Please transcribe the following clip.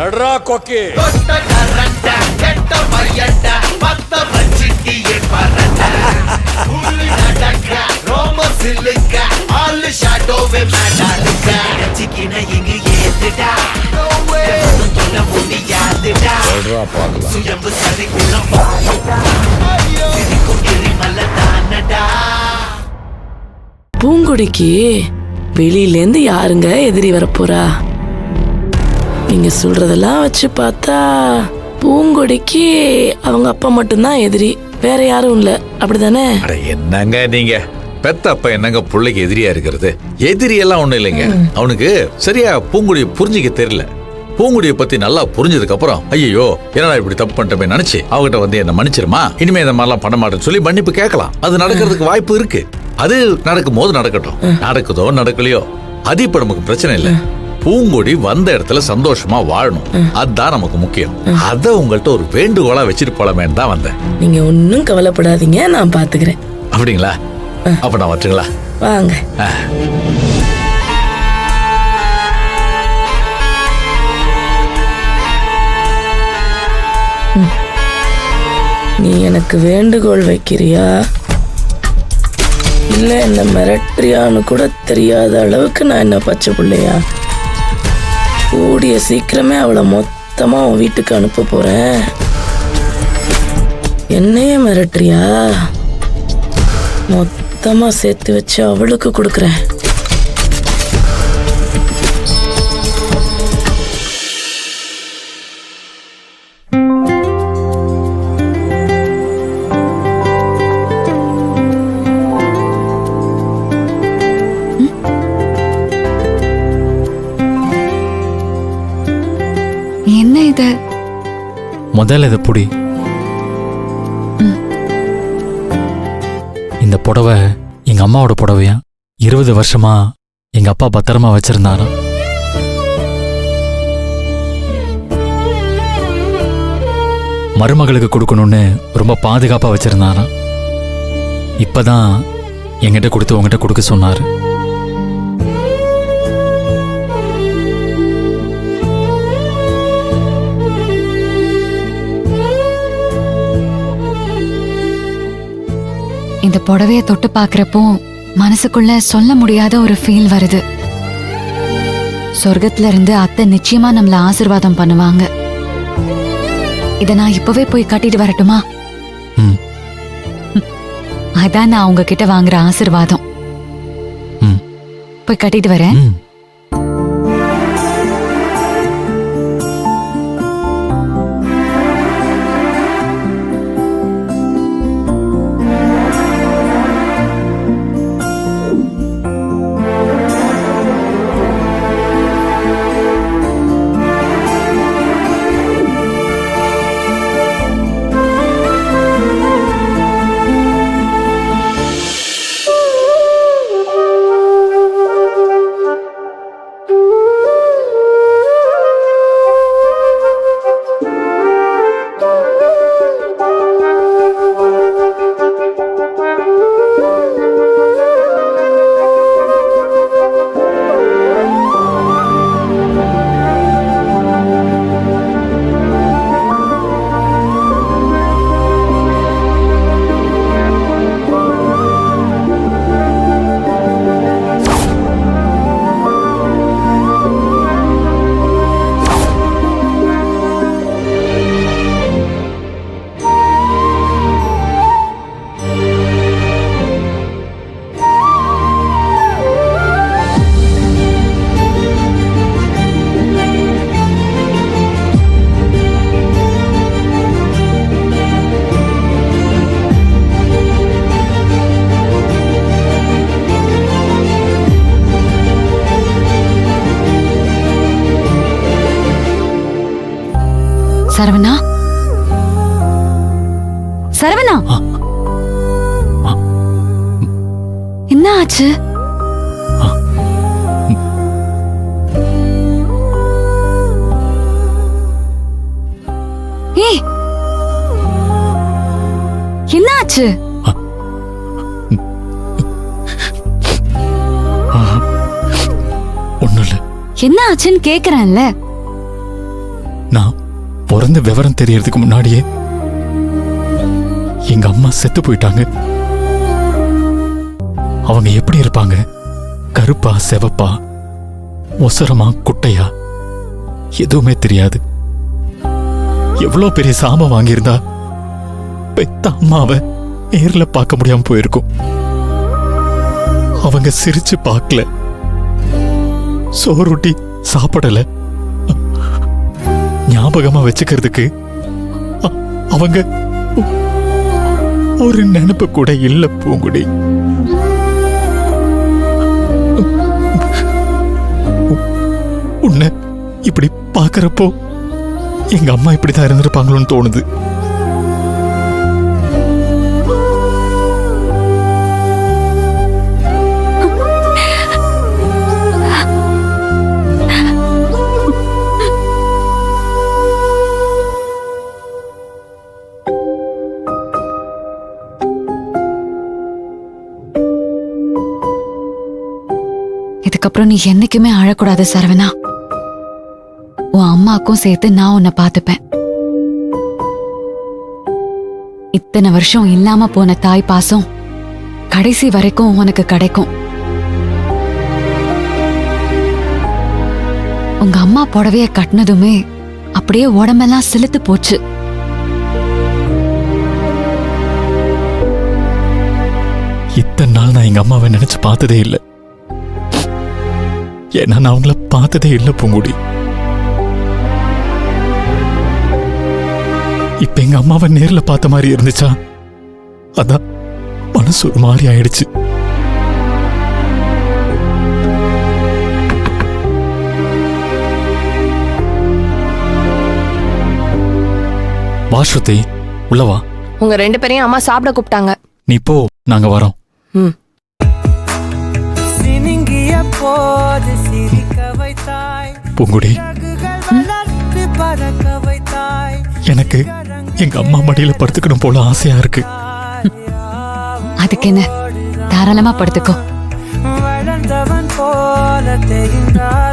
எட்ரா கொக்கி பூங்குடிக்கு வெளியிலேருந்து யாருங்க எதிரி வரப்போறா? நீங்க சொல்றதெல்லாம் வச்சு பார்த்தா பூங்குடிக்கு அவங்க அப்பா மட்டும்தான் எதிரி, வேற யாரும் இல்ல, அப்படிதானே? என்னங்க நீங்க பெத்த அப்ப என்னங்க பிள்ளைக்கு எதிரியா இருக்கிறது? எதிரி எல்லாம் ஒண்ணும் இல்லைங்க. அவனுக்கு சரியா பூங்குடியை புரிஞ்சிக்க தெரியல. பூங்குடியை பத்தி நல்லா புரிஞ்சதுக்கு அப்புறம் ஐயோ என்னடா இப்படி தப்பு பண்ணிட்டமே நினைச்சு அவகிட்ட வந்து என்ன மன்னிச்சிருமா, இனிமே இந்த மாதிரிலாம் பண்ண மாட்டேன்னு சொல்லி மன்னிப்பு கேட்கலாம். அது நடக்கிறதுக்கு வாய்ப்பு இருக்கு. அது நடக்கும் போது நடக்கட்டும். நடக்குதோ நடக்கலையோ அது இப்ப நமக்கு பிரச்சனை இல்லை. பூங்குடி வந்த இடத்துல சந்தோஷமா வாழணும், அதுதான் நமக்கு முக்கியம். அத உங்கள்ட்ட ஒரு வேண்டுகோளா வச்சுட்டு போலாமேன்னு தான் வந்தேன். நீங்க ஒன்னும் கவலைப்படாதீங்க, நான் பாத்துக்கிறேன். அப்படிங்களா? அப்ப நான் வச்சுங்களா? வாங்க. நீ எனக்கு வேண்டுகோள் வைக்கிறியா இல்ல என்ன மிரட்டுறியான்னு கூட தெரியாத அளவுக்கு நான் என்ன பச்சை பிள்ளையா? கூடிய சீக்கிரமே அவளை மொத்தமா உன் வீட்டுக்கு அனுப்ப போறேன். என்னையே மிரட்டுறியா? மொத்தமா சேர்த்து வச்சு அவளுக்கு கொடுக்குறேன். என்ன இது? முதல்ல இதை புடி. இந்த புடவை எங்க அம்மாவோட புடவையா 20 வருஷமா எங்க அப்பா பத்திரமா வச்சிருந்தாராம். மருமகளுக்கு கொடுக்கணும்னு ரொம்ப பாதுகாப்பா வச்சிருந்தாராம். இப்பதான் என்கிட்ட கொடுத்து உங்ககிட்ட கொடுக்க சொன்னாரு. இந்த புடவைய தொட்டு பாக்குறப்போ மனசுக்குள்ள சொல்ல முடியாத ஒரு ஃபீல் வருது. சொர்க்கத்துல இருந்து அத்தை நிச்சயமா நம்மள ஆசீர்வாதம் பண்ணுவாங்க. இத நான் இப்பவே போய் கட்டிட்டு வரட்டுமா? அதான் நான் உங்ககிட்ட வாங்குற ஆசீர்வாதம். போய் கட்டிட்டு வரேன். சரவணா, சரவணா, என்ன ஆச்சு? ஏய், என்ன ஆச்சு? ஒண்ணும் இல்ல. என்ன ஆச்சுன்னு கேக்குறேன்ல. நான் பிறந்த விவரம் தெரியறதுக்கு முன்னாடியே எங்க அம்மா செத்து போயிட்டாங்க. அவங்க எப்படி இருப்பாங்க? கருப்பா செவப்பா, ஒசரமா குட்டையா, எதுவுமே தெரியாது. எவ்வளவு பெரிய சாபம் வாங்கியிருந்தா பெத்த அம்மாவை நேர்ல பார்க்க முடியாம போயிருக்கும். அவங்க சிரிச்சு பார்க்கல, சோறுட்டி சாப்பிடல, ஞாபகமா வச்சுக்கிறதுக்கு அவங்க ஒரு நினைப்பு கூட இல்ல பூங்குடி. உன்னை இப்படி பார்க்கறப்போ எங்க அம்மா இப்படிதான் இருந்திருப்பாங்களோன்னு தோணுது. இதுக்கப்புறம் நீ என்னைக்குமே அழக்கூடாது சரவணா. உன் அம்மாக்கும் சேர்த்து நான் உன்னை பார்த்துப்பேன். இத்தனை வருஷம் இல்லாம போன தாய் பாசம் கடைசி வரைக்கும் உனக்கு கிடைக்கும். உங்க அம்மா புடவைய கட்டினதுமே அப்படியே உடம்பெல்லாம் சிலுத்து போச்சு. இத்தனை நாள் நான் எங்க அம்மாவை நினைச்சு பார்த்ததே இல்லை. ஏன்னா நான் அவங்கள பார்த்ததே இல்லை பூங்குடி. இப்ப எங்க அம்மாவை நேர்ல பார்த்த மாதிரி இருந்துச்சா, அதான் மனசு ஒரு மாதிரி ஆயிடுச்சு. வாஸ்ருதி, உள்ளவா. உங்க 2 பேரையும் அம்மா சாப்பிட கூப்பிட்டாங்க. நீ போ, நாங்க வரோம். பூங்குடி, எனக்கு எங்க அம்மா மடியில படுத்துக்கணும் போல ஆசையா இருக்கு. அதுக்கு என்ன, தாராளமா படுத்துக்கோ. வளர்ந்தவன் போல தெரிந்தாய்.